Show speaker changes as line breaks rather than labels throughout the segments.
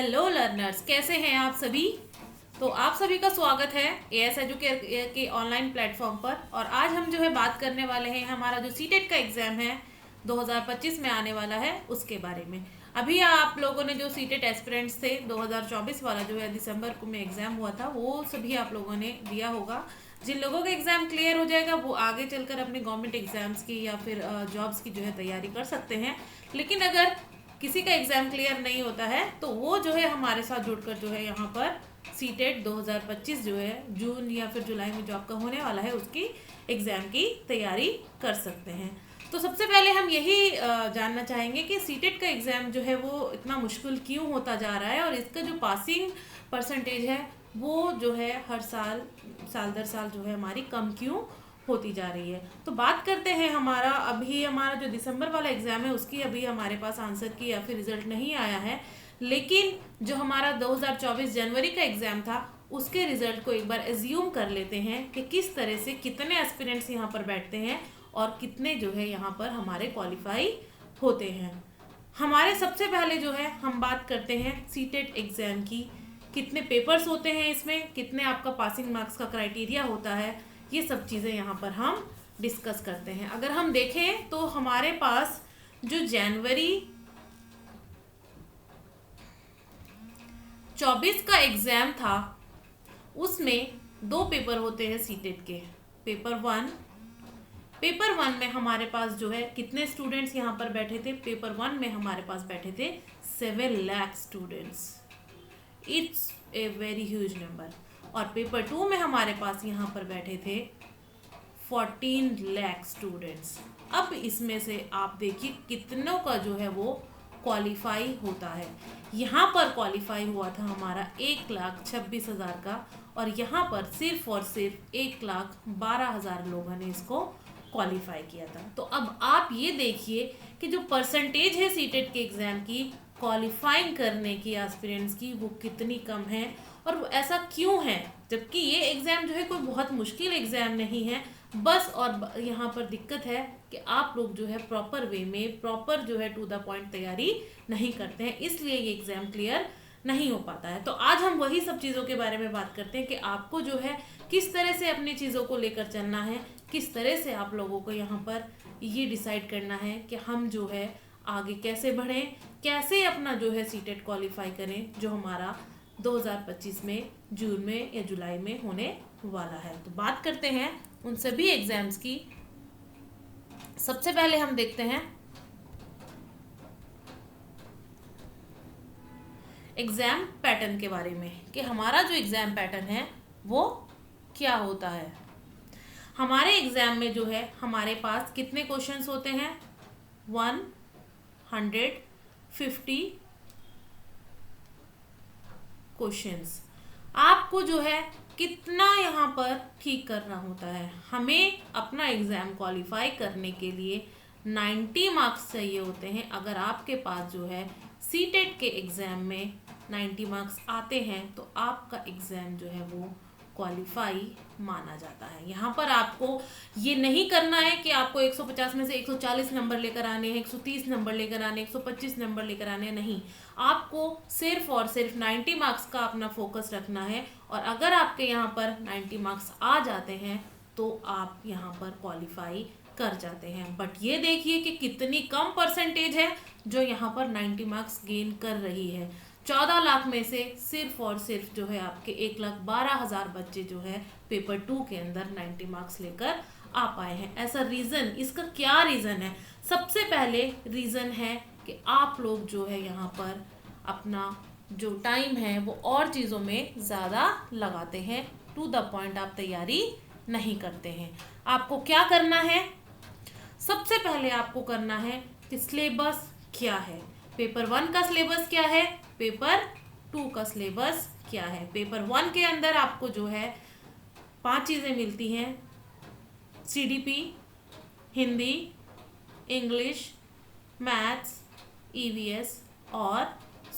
Hello learners, कैसे हैं आप सभी। तो आप सभी का स्वागत है एएस एजुकेयर के ऑनलाइन प्लेटफॉर्म पर। और आज हम जो है बात करने वाले हैं हमारा जो सीटेट का एग्ज़ाम है 2025 में आने वाला है उसके बारे में। अभी आप लोगों ने जो सीटेट एस्पिरेंट्स थे 2024 वाला जो है दिसंबर को में एग्ज़ाम हुआ था वो सभी आप लोगों ने दिया होगा। जिन लोगों का एग्ज़ाम क्लियर हो जाएगा वो आगे चलकर अपने गवर्नमेंट एग्ज़ाम्स की या फिर जॉब्स की जो है तैयारी कर सकते हैं। लेकिन अगर किसी का एग्ज़ाम क्लियर नहीं होता है तो वो जो है हमारे साथ जुड़कर जो है यहाँ पर सीटेट 2025 जो है जून या फिर जुलाई में जो आपका होने वाला है उसकी एग्ज़ाम की तैयारी कर सकते हैं। तो सबसे पहले हम यही जानना चाहेंगे कि सीटेट का एग्ज़ाम जो है वो इतना मुश्किल क्यों होता जा रहा है और इसका जो पासिंग परसेंटेज है वो जो है हर साल साल दर साल जो है हमारी कम क्यों होती जा रही है। तो बात करते हैं हमारा जो दिसंबर वाला एग्ज़ाम है उसकी अभी हमारे पास आंसर की या फिर रिजल्ट नहीं आया है। लेकिन जो हमारा 2024 जनवरी का एग्ज़ाम था उसके रिजल्ट को एक बार एज्यूम कर लेते हैं कि किस तरह से कितने एस्पिरेंट्स यहाँ पर बैठते हैं और कितने जो है यहाँ पर हमारे क्वालिफाई होते हैं। हमारे सबसे पहले जो है हम बात करते हैं सीटेट एग्ज़ाम की, कितने पेपर्स होते हैं, इसमें कितने आपका पासिंग मार्क्स का क्राइटेरिया होता है, ये सब चीज़ें यहाँ पर हम डिस्कस करते हैं। अगर हम देखें तो हमारे पास जो जनवरी 24 का एग्ज़ाम था उसमें 2 पेपर होते हैं सीटेट के। पेपर वन में हमारे पास जो है कितने स्टूडेंट्स यहाँ पर बैठे थे, पेपर वन में हमारे पास बैठे थे 7 lakh students. It's a very huge number. और पेपर 2 में हमारे पास यहाँ पर बैठे थे 14 लाख स्टूडेंट्स। अब इसमें से आप देखिए कितनों का जो है वो क्वालिफाई होता है। यहाँ पर क्वालिफाई हुआ था हमारा 1,26,000 का और यहाँ पर सिर्फ और सिर्फ 1,12,000 लोगों ने इसको क्वालिफाई किया था। तो अब आप ये देखिए कि जो परसेंटेज है सीटेट के एग्ज़ाम की क्वालिफाइंग करने की एस्पिरेंट्स की वो कितनी कम है और वो ऐसा क्यों है, जबकि ये एग्ज़ाम जो है कोई बहुत मुश्किल एग्ज़ाम नहीं है। बस और यहाँ पर दिक्कत है कि आप लोग जो है प्रॉपर वे में प्रॉपर जो है टू द पॉइंट तैयारी नहीं करते हैं, इसलिए ये एग्ज़ाम क्लियर नहीं हो पाता है। तो आज हम वही सब चीज़ों के बारे में बात करते हैं कि आपको जो है किस तरह से अपनी चीज़ों को लेकर चलना है, किस तरह से आप लोगों को यहाँ पर ये डिसाइड करना है कि हम जो है आगे कैसे बढ़ें, कैसे अपना जो है सीटेट क्वालिफाई करें जो हमारा 2025 में जून में या जुलाई में होने वाला है। तो बात करते हैं उन सभी एग्ज़ाम्स की। सबसे पहले हम देखते हैं एग्ज़ाम पैटर्न के बारे में कि हमारा जो एग्ज़ाम पैटर्न है वो क्या होता है। हमारे एग्ज़ाम में जो है हमारे पास कितने क्वेश्चंस होते हैं, 150 क्वेश्चंस। आपको जो है कितना यहाँ पर ठीक करना होता है। हमें अपना एग्ज़ाम क्वालिफाई करने के लिए 90 मार्क्स चाहिए होते हैं। अगर आपके पास जो है सीटेट के एग्ज़ाम में 90 मार्क्स आते हैं तो आपका एग्ज़ाम जो है वो क्वालिफाई माना जाता है। यहाँ पर आपको ये नहीं करना है कि आपको 150 में से 140 नंबर लेकर आने हैं, 130 नंबर लेकर आने, 125 नंबर लेकर आने हैं, नहीं। आपको सिर्फ और सिर्फ 90 मार्क्स का अपना फोकस रखना है और अगर आपके यहाँ पर 90 मार्क्स आ जाते हैं तो आप यहाँ पर क्वालिफाई कर जाते हैं। बट ये देखिए कि कितनी कम परसेंटेज है जो यहाँ पर 90 मार्क्स गेन कर रही है। 14 लाख में से सिर्फ और सिर्फ जो है आपके 1,12,000 बच्चे जो है पेपर 2 के अंदर 90 मार्क्स लेकर आ पाए हैं। ऐसा रीज़न, इसका क्या रीज़न है? सबसे पहले रीज़न है कि आप लोग जो है यहाँ पर अपना जो टाइम है वो और चीज़ों में ज़्यादा लगाते हैं, टू द पॉइंट आप तैयारी नहीं करते हैं। आपको क्या करना है? सबसे पहले आपको करना है कि सिलेबस क्या है, पेपर 1 का सिलेबस क्या है, पेपर 2 का सिलेबस क्या है। पेपर 1 के अंदर आपको जो है 5 चीज़ें मिलती हैं, CDP, Hindi, English, maths, EVS और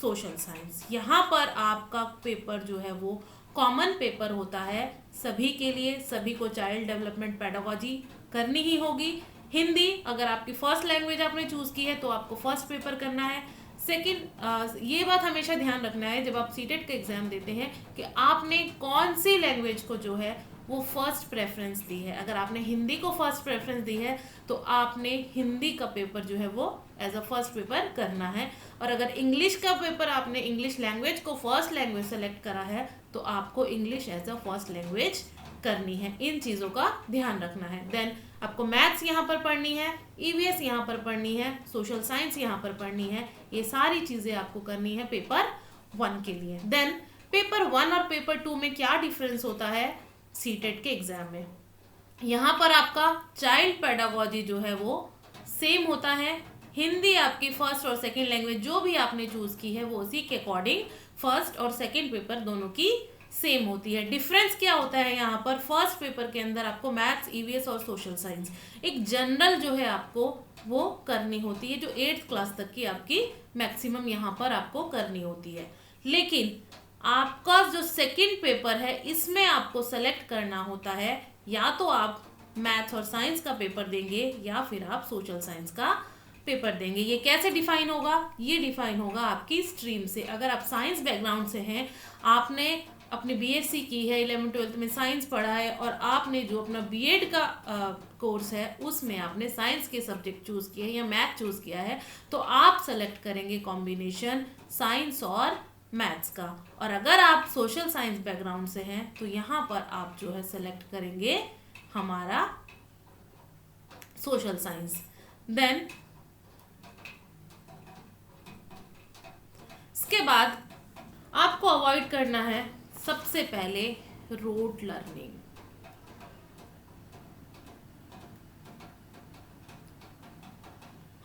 सोशल साइंस। यहाँ पर आपका पेपर जो है वो कॉमन पेपर होता है सभी के लिए, सभी को चाइल्ड डेवलपमेंट पेडागोजी करनी ही होगी। हिंदी अगर आपकी फर्स्ट लैंग्वेज आपने चूज़ की है तो आपको फर्स्ट पेपर करना है। सेकंड, ये बात हमेशा ध्यान रखना है जब आप सीटेट का एग्ज़ाम देते हैं कि आपने कौन सी लैंग्वेज को जो है वो फर्स्ट प्रेफरेंस दी है। अगर आपने हिंदी को फर्स्ट प्रेफरेंस दी है तो आपने हिंदी का पेपर जो है वो एज अ फर्स्ट पेपर करना है, और अगर इंग्लिश का पेपर आपने इंग्लिश लैंग्वेज को फर्स्ट लैंग्वेज सेलेक्ट करा है तो आपको English as a first language करनी है। इन चीज़ों का ध्यान रखना है। देन आपको मैथ्स यहाँ पर पढ़नी है, ईवीएस यहाँ पर पढ़नी है, सोशल साइंस यहाँ पर पढ़नी है। ये सारी चीज़ें आपको करनी है पेपर 1 के लिए। देन पेपर 1 और पेपर 2 में क्या डिफरेंस होता है सीटेट के एग्ज़ाम में। यहाँ पर आपका चाइल्ड पेडागोजी जो है वो सेम होता है। हिंदी आपकी फर्स्ट और सेकंड लैंग्वेज जो भी आपने चूज़ की है वो उसी के अकॉर्डिंग फर्स्ट और सेकंड पेपर दोनों की सेम होती है। डिफरेंस क्या होता है यहाँ पर, फर्स्ट पेपर के अंदर आपको मैथ्स, ईवीएस और सोशल साइंस एक जनरल जो है आपको वो करनी होती है, जो 8th क्लास तक की आपकी मैक्सिमम यहाँ पर आपको करनी होती है। लेकिन आपका जो सेकंड पेपर है इसमें आपको सेलेक्ट करना होता है, या तो आप मैथ्स और साइंस का पेपर देंगे या फिर आप सोशल साइंस का पेपर देंगे। ये कैसे डिफाइन होगा, ये डिफाइन होगा आपकी स्ट्रीम से। अगर आप साइंस बैकग्राउंड से हैं, आपने अपनी बीएससी की है, 11th-12th में साइंस पढ़ा है, और आपने जो अपना बीएड का कोर्स है उसमें आपने साइंस के सब्जेक्ट चूज़ किए हैं या मैथ चूज़ किया है, तो आप सेलेक्ट करेंगे कॉम्बिनेशन साइंस और मैथ्स का। और अगर आप सोशल साइंस बैकग्राउंड से हैं तो यहाँ पर आप जो है सेलेक्ट करेंगे हमारा सोशल साइंस। देन इसके बाद आपको अवॉइड करना है सबसे पहले रोड लर्निंग।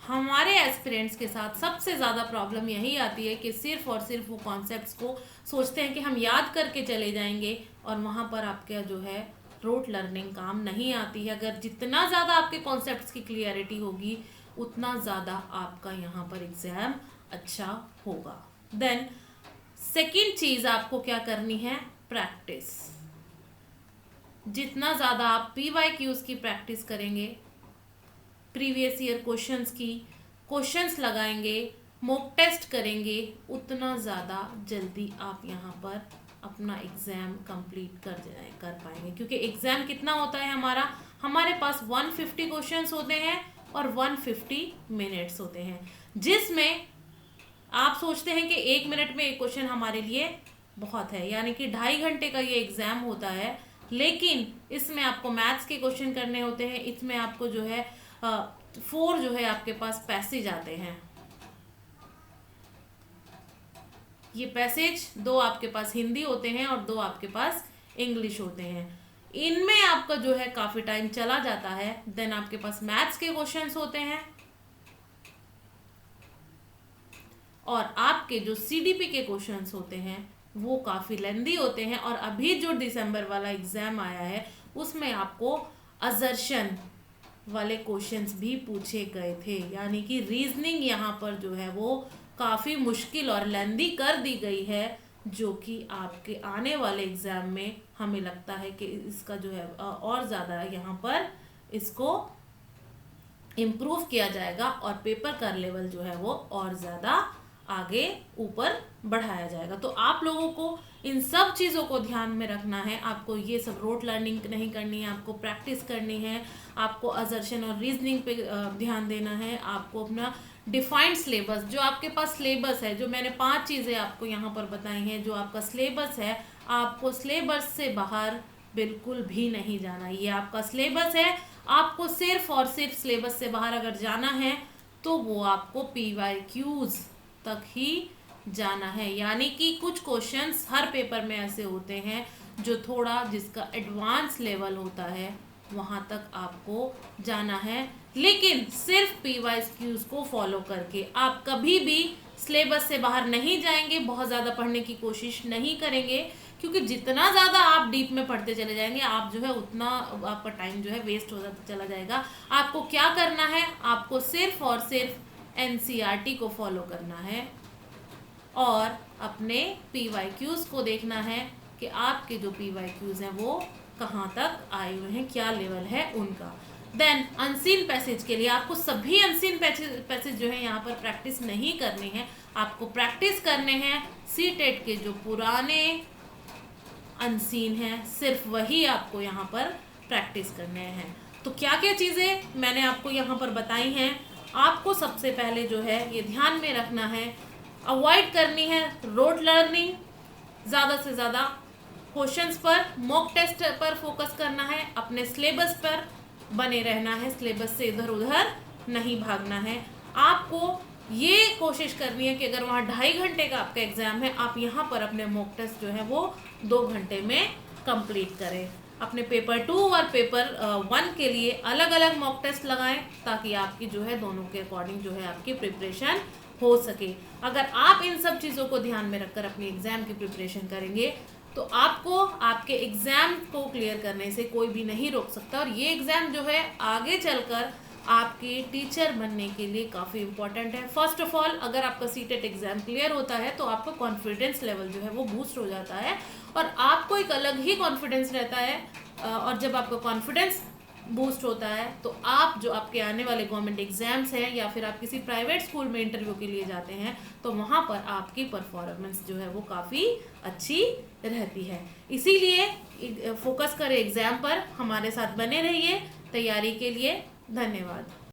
हमारे एस्पिरेंट्स के साथ सबसे ज़्यादा प्रॉब्लम यही आती है कि सिर्फ और सिर्फ वो कॉन्सेप्ट्स को सोचते हैं कि हम याद करके चले जाएंगे, और वहाँ पर आपका जो है रोड लर्निंग काम नहीं आती है। अगर जितना ज़्यादा आपके कॉन्सेप्ट्स की क्लियरिटी होगी उतना ज़्यादा आपका यहाँ पर एग्ज़ाम अच्छा होगा। देन सेकेंड चीज़ आपको क्या करनी है, प्रैक्टिस। जितना ज़्यादा आप PYQs की प्रैक्टिस करेंगे, प्रीवियस ईयर क्वेश्चंस लगाएंगे, मॉक टेस्ट करेंगे, उतना ज़्यादा जल्दी आप यहाँ पर अपना एग्ज़ाम कंप्लीट कर पाएंगे। क्योंकि एग्ज़ाम कितना होता है हमारे पास 150 क्वेश्चंस होते हैं और 150 मिनट्स होते हैं, जिसमें आप सोचते हैं कि 1 मिनट में एक क्वेश्चन हमारे लिए बहुत है, यानी कि 2.5 घंटे का ये एग्ज़ाम होता है। लेकिन इसमें आपको मैथ्स के क्वेश्चन करने होते हैं, इसमें आपको जो है 4 जो है आपके पास पैसेज आते हैं। ये पैसेज 2 आपके पास हिंदी होते हैं और 2 आपके पास इंग्लिश होते हैं। इनमें आपका जो है काफ़ी टाइम चला जाता है। देन आपके पास मैथ्स के क्वेश्चंस होते हैं, और आपके जो CDP के क्वेश्चंस होते हैं वो काफ़ी लेंदी होते हैं। और अभी जो दिसंबर वाला एग्ज़ाम आया है उसमें आपको असर्शन वाले क्वेश्चंस भी पूछे गए थे, यानी कि रीजनिंग यहाँ पर जो है वो काफ़ी मुश्किल और लेंदी कर दी गई है, जो कि आपके आने वाले एग्ज़ाम में हमें लगता है कि इसका जो है और ज़्यादा यहाँ पर इसको इम्प्रूव किया जाएगा और पेपर का लेवल जो है वो और ज़्यादा आगे ऊपर बढ़ाया जाएगा। तो आप लोगों को इन सब चीज़ों को ध्यान में रखना है। आपको ये सब रोड लर्निंग नहीं करनी है, आपको प्रैक्टिस करनी है, आपको असर्शन और रीजनिंग पे ध्यान देना है। आपको अपना डिफाइंड सिलेबस, जो आपके पास सिलेबस है, जो मैंने 5 चीज़ें आपको यहाँ पर बताई हैं, जो आपका सिलेबस है, आपको सिलेबस से बाहर बिल्कुल भी नहीं जाना। ये आपका सिलेबस है, आपको सिर्फ और सिर्फ सिलेबस से बाहर अगर जाना है तो वो आपको PYQs तक ही जाना है। यानी कि कुछ क्वेश्चंस हर पेपर में ऐसे होते हैं जो थोड़ा जिसका एडवांस लेवल होता है वहाँ तक आपको जाना है, लेकिन सिर्फ PYQs को फॉलो करके आप कभी भी सिलेबस से बाहर नहीं जाएंगे, बहुत ज़्यादा पढ़ने की कोशिश नहीं करेंगे, क्योंकि जितना ज़्यादा आप डीप में पढ़ते चले जाएंगे आप जो है उतना आपका टाइम जो है वेस्ट हो चला जाएगा। आपको क्या करना है, आपको सिर्फ और सिर्फ NCERT को फॉलो करना है और अपने PYQs को देखना है कि आपके जो PYQs हैं वो कहाँ तक आए हुए हैं, क्या लेवल है उनका। देन अनसीन पैसेज के लिए आपको सभी अनसीन पैसेज जो है यहाँ पर प्रैक्टिस नहीं करनी है, आपको प्रैक्टिस करने हैं सीटेट के जो पुराने अनसीन हैं, सिर्फ वही आपको यहाँ पर प्रैक्टिस करने हैं। तो क्या क्या चीज़ें मैंने आपको यहाँ पर बताई हैं, आपको सबसे पहले जो है ये ध्यान में रखना है, अवॉइड करनी है रोड लर्निंग, ज़्यादा से ज़्यादा क्वेश्चंस पर, मॉक टेस्ट पर फोकस करना है, अपने सिलेबस पर बने रहना है, सिलेबस से इधर उधर नहीं भागना है। आपको ये कोशिश करनी है कि अगर वहाँ 2.5 घंटे का आपका एग्ज़ाम है, आप यहाँ पर अपने मॉक टेस्ट जो है वो 2 घंटे में कंप्लीट करें। अपने पेपर 2 और पेपर 1 के लिए अलग अलग मॉक टेस्ट लगाएं, ताकि आपकी जो है दोनों के अकॉर्डिंग जो है आपकी प्रिपरेशन हो सके। अगर आप इन सब चीज़ों को ध्यान में रखकर अपनी एग्ज़ाम की प्रिपरेशन करेंगे तो आपको आपके एग्ज़ाम को क्लियर करने से कोई भी नहीं रोक सकता। और ये एग्ज़ाम जो है आगे चलकर आपके टीचर बनने के लिए काफ़ी इम्पॉर्टेंट है। फर्स्ट ऑफ ऑल, अगर आपका सीटेट एग्ज़ाम क्लियर होता है तो आपका कॉन्फिडेंस लेवल जो है वो बूस्ट हो जाता है और आपको एक अलग ही कॉन्फिडेंस रहता है। और जब आपका कॉन्फिडेंस बूस्ट होता है तो आप जो आपके आने वाले गवर्नमेंट एग्जाम्स हैं या फिर आप किसी प्राइवेट स्कूल में इंटरव्यू के लिए जाते हैं तो वहाँ पर आपकी परफॉर्मेंस जो है वो काफ़ी अच्छी रहती है। इसीलिए फोकस करें एग्ज़ाम पर, हमारे साथ बने रहिए तैयारी के लिए। धन्यवाद।